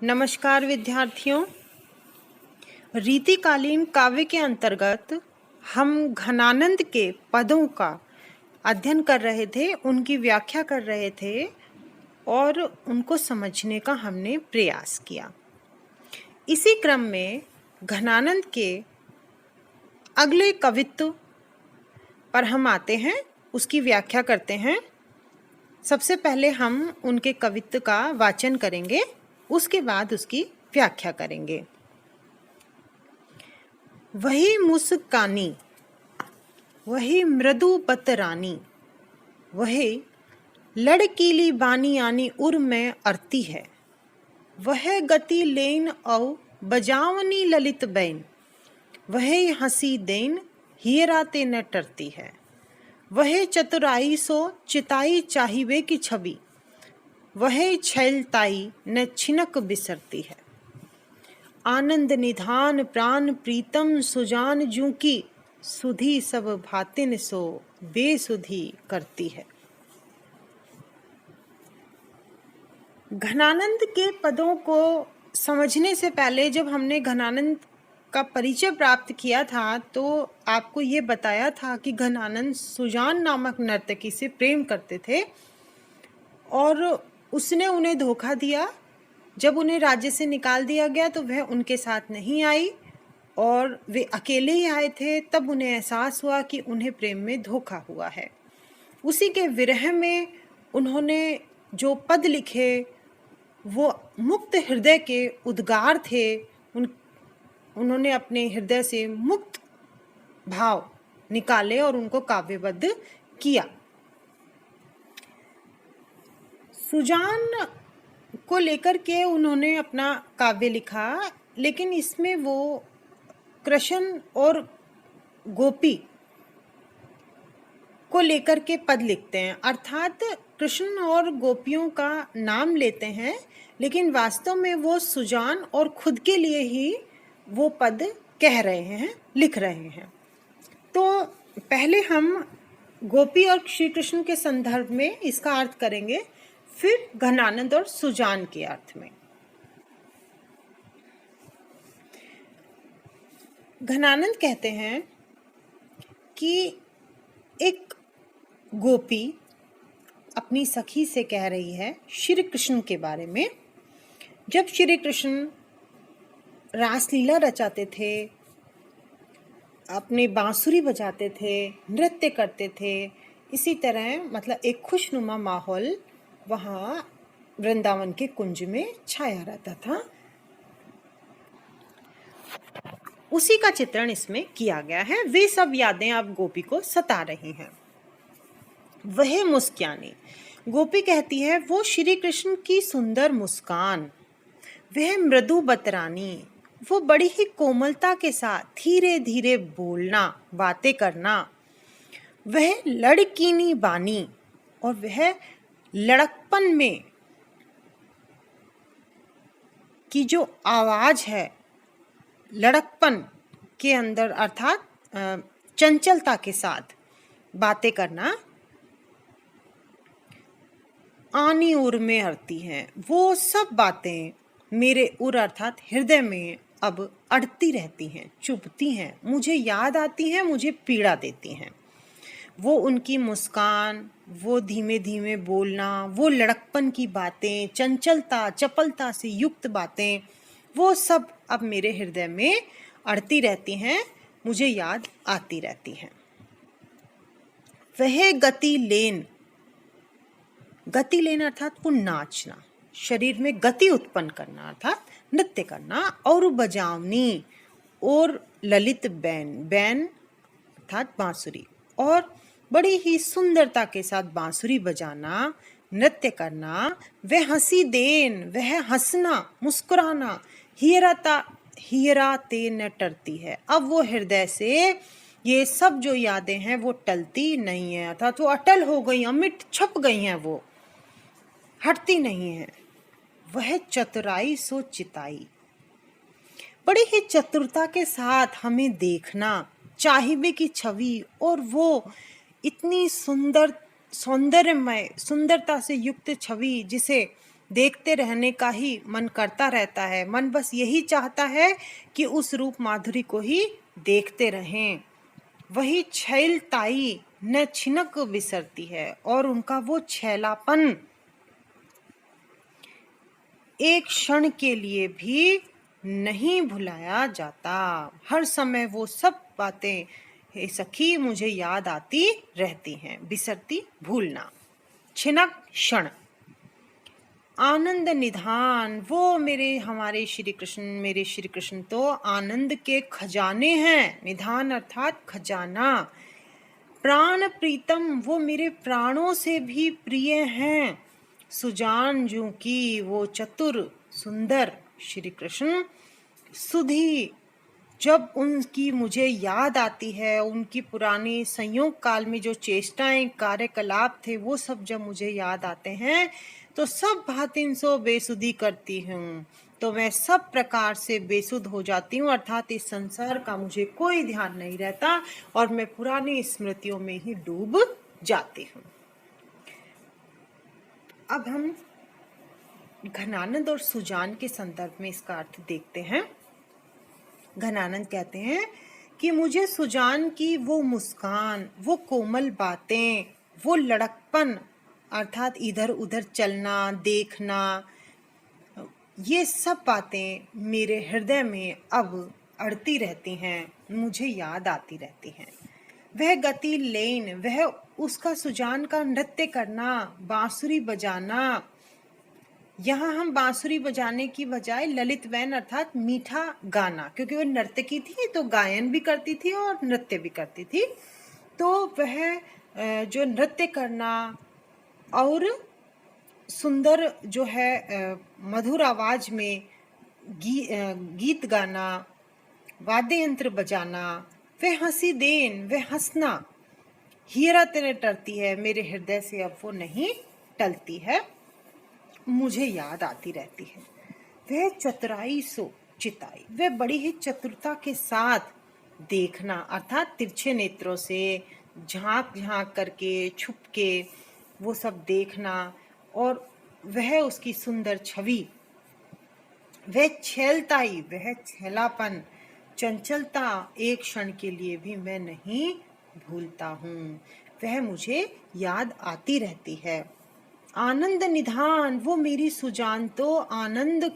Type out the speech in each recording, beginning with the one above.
नमस्कार विद्यार्थियों। रीतिकालीन काव्य के अंतर्गत हम घनानंद के पदों का अध्ययन कर रहे थे, उनकी व्याख्या कर रहे थे और उनको समझने का हमने प्रयास किया। इसी क्रम में घनानंद के अगले कवित्व पर हम आते हैं, उसकी व्याख्या करते हैं। सबसे पहले हम उनके कवित्व का वाचन करेंगे, उसके बाद उसकी व्याख्या करेंगे। वही मुस्कानी, वही मृदु बतरानी, वही लड़कीली बानी आनी उर में अरती है। वह गति लेन औ बजावनी ललित बैन, वही हंसी देन हीराते न टरती है। वह चतुराई सो चिताई चाहिए की छवि, वह छैलताई न छिनक बिसरती है। आनंद निधान प्राण प्रीतम सुजान जू की, सुधी सब भातिन सो बेसुधी करती है। घनानंद के पदों को समझने से पहले जब हमने घनानंद का परिचय प्राप्त किया था तो आपको ये बताया था कि घनानंद सुजान नामक नर्तकी से प्रेम करते थे और उसने उन्हें धोखा दिया। जब उन्हें राज्य से निकाल दिया गया तो वह उनके साथ नहीं आई और वे अकेले ही आए थे। तब उन्हें एहसास हुआ कि उन्हें प्रेम में धोखा हुआ है। उसी के विरह में उन्होंने जो पद लिखे वो मुक्त हृदय के उद्गार थे। उन्होंने अपने हृदय से मुक्त भाव निकाले और उनको काव्यबद्ध किया। सुजान को लेकर के उन्होंने अपना काव्य लिखा, लेकिन इसमें वो कृष्ण और गोपी को लेकर के पद लिखते हैं, अर्थात कृष्ण और गोपियों का नाम लेते हैं, लेकिन वास्तव में वो सुजान और खुद के लिए ही वो पद कह रहे हैं, लिख रहे हैं। तो पहले हम गोपी और श्री कृष्ण के संदर्भ में इसका अर्थ करेंगे, फिर घनानंद और सुजान के अर्थ में। घनानंद कहते हैं कि एक गोपी अपनी सखी से कह रही है श्री कृष्ण के बारे में। जब श्री कृष्ण रासलीला रचाते थे, अपने बांसुरी बजाते थे, नृत्य करते थे, इसी तरह मतलब एक खुशनुमा माहौल वहाँ वृंदावन के कुंज में छाया रहता था। उसी का चित्रण इसमें किया गया है। वे सब यादें अब गोपी को सता रही हैं। वह मुस्कानी, गोपी कहती है वो श्री कृष्ण की सुंदर मुस्कान, वह मृदु बतरानी, वो बड़ी ही कोमलता के साथ धीरे धीरे बोलना, बातें करना, वह लड़कीनी बानी और वह लड़कपन में की जो आवाज है, लड़कपन के अंदर अर्थात चंचलता के साथ बातें करना, आनी उर में अड़ती हैं। वो सब बातें मेरे उर अर्थात हृदय में अब अड़ती रहती हैं, चुभती हैं, मुझे याद आती हैं, मुझे पीड़ा देती हैं। वो उनकी मुस्कान, वो धीमे धीमे बोलना, वो लड़कपन की बातें, चंचलता चपलता से युक्त बातें, वो सब अब मेरे हृदय में अड़ती रहती हैं, मुझे याद आती रहती हैं। वह गति लेन, गति लेन अर्थात वो नाचना, शरीर में गति उत्पन्न करना अर्थात नृत्य करना, और बजावनी और ललित बैन, बैन अर्थात बांसुरी, और बड़ी ही सुंदरता के साथ बांसुरी बजाना, नृत्य करना, वह हंसी देन, वह हंसना, मुस्कुराना, हीराते न टरती है। अब वो हृदय से ये सब जो यादें हैं वो टलती नहीं है, अर्थात वो अटल हो गई, अमिट छप गई हैं, वो हटती नहीं है। वह चतुराई सो चिताई, बड़ी ही चतुरता के साथ हमें देखना, चाहिए की छवि, और वो इतनी सुंदर, सौंदर्यमय, सुंदरता से युक्त छवि जिसे देखते रहने का ही मन करता रहता है। मन बस यही चाहता है कि उस रूप माधुरी को ही देखते रहें। वही छैलताई न छिनक बिसरती है, और उनका वो छैलापन एक क्षण के लिए भी नहीं भुलाया जाता। हर समय वो सब बातें, हे सखी, मुझे याद आती रहती हैं। बिसरती, भूलना। छिनक, क्षण। आनंद निधान, वो हमारे श्री कृष्ण, मेरे श्री कृष्ण तो आनंद के खजाने हैं। निधान अर्थात खजाना। प्राण प्रीतम, वो मेरे प्राणों से भी प्रिय हैं। सुजान जू की, वो चतुर सुंदर श्री कृष्ण। सुधी, जब उनकी मुझे याद आती है, उनकी पुरानी संयोग काल में जो चेष्टाएं कार्यकलाप थे, वो सब जब मुझे याद आते हैं तो सब भांति सो बेसुधी करती हूँ। तो मैं सब प्रकार से बेसुध हो जाती हूँ, अर्थात इस संसार का मुझे कोई ध्यान नहीं रहता और मैं पुरानी स्मृतियों में ही डूब जाती हूँ। अब हम घनानंद और सुजान के संदर्भ में इसका अर्थ देखते हैं। घनानंद कहते हैं कि मुझे सुजान की वो मुस्कान, वो कोमल बातें, वो लड़कपन अर्थात इधर उधर चलना, देखना, ये सब बातें मेरे हृदय में अब अड़ती रहती हैं, मुझे याद आती रहती हैं। वह गति लेन, वह उसका सुजान का नृत्य करना, बांसुरी बजाना। यहाँ हम बांसुरी बजाने की बजाय ललित वैन अर्थात मीठा गाना, क्योंकि वह नर्तकी थी तो गायन भी करती थी और नृत्य भी करती थी। तो वह जो नृत्य करना और सुंदर जो है मधुर आवाज में गीत गाना, वाद्य यंत्र बजाना, वह हंसी देन, वह हंसना हीरा तेरे टरती है, मेरे हृदय से अब वो नहीं टलती है, मुझे याद आती रहती है। वह चतुराई सो चिताई, वह बड़ी ही चतुरता के साथ देखना अर्थात तिरछे नेत्रों से झांक झांक करके, छुप के वो सब देखना, और वह उसकी सुंदर छवि। वह छैलताई, वह छैलापन, चंचलता एक क्षण के लिए भी मैं नहीं भूलता हूँ, वह मुझे याद आती रहती है। आनंद निधान, वो मेरी सुजान तो आनंद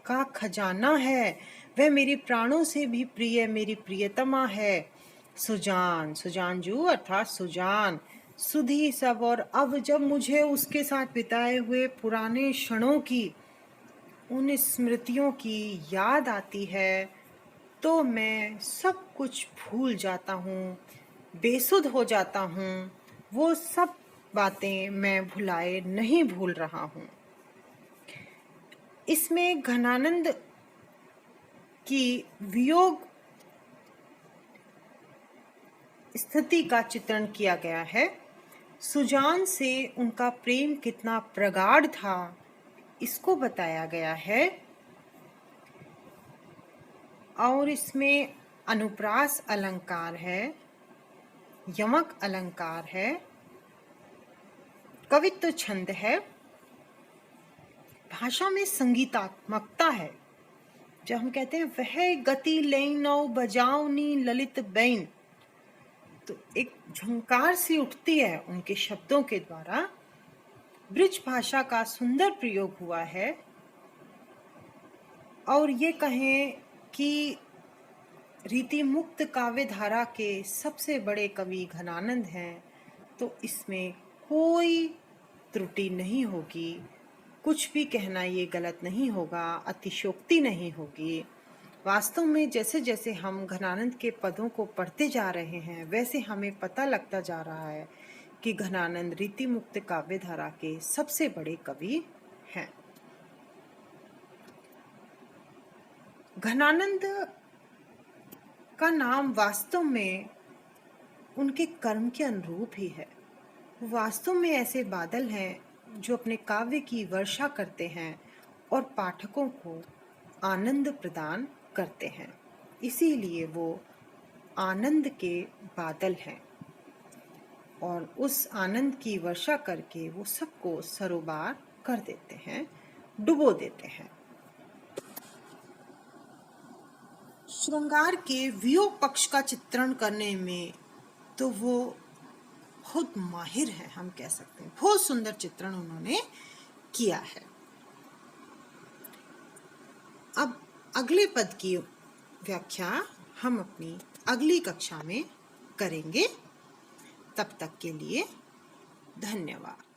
का खजाना है, वह मेरे प्राणों से भी प्रिय, मेरी प्रियतमा है। सुजान, सुजान जू अर्थात सुजान, सुधी सब। और अब जब मुझे उसके साथ बिताए हुए पुराने क्षणों की, उन स्मृतियों की याद आती है तो मैं सब कुछ भूल जाता हूँ, बेसुध हो जाता हूँ। वो सब बातें मैं भुलाए नहीं भूल रहा हूँ। इसमें घनानंद की वियोग स्थिति का चित्रण किया गया है। सुजान से उनका प्रेम कितना प्रगाढ़ था, इसको बताया गया है। और इसमें अनुप्रास अलंकार है, यमक अलंकार है, कवित्व छंद है, भाषा में संगीतात्मकता है। जब हम कहते हैं वह गति लेनौ बजावनी ललित बैन, तो एक झंकार सी उठती है उनके शब्दों के द्वारा। ब्रिज भाषा का सुंदर प्रयोग हुआ है। और ये कहें कि रीति मुक्त काव्य धारा के सबसे बड़े कवि घनानंद हैं, तो इसमें कोई त्रुटि नहीं होगी, कुछ भी कहना ये गलत नहीं होगा, अतिशयोक्ति नहीं होगी। वास्तव में जैसे जैसे हम घनानंद के पदों को पढ़ते जा रहे हैं, वैसे हमें पता लगता जा रहा है कि घनानंद रीति मुक्त काव्य धारा के सबसे बड़े कवि हैं। घनानंद का नाम वास्तव में उनके कर्म के अनुरूप ही है। वास्तव में ऐसे बादल हैं जो अपने काव्य की वर्षा करते हैं और पाठकों को आनंद प्रदान करते हैं, इसीलिए वो आनंद के बादल हैं। और उस आनंद की वर्षा करके वो सबको सरोबार कर देते हैं डुबो देते हैं। श्रृंगार के वियोग पक्ष का चित्रण करने में तो वो बहुत माहिर है, हम कह सकते हैं। बहुत सुंदर चित्रण उन्होंने किया है। अब अगले पद की व्याख्या हम अपनी अगली कक्षा में करेंगे। तब तक के लिए धन्यवाद।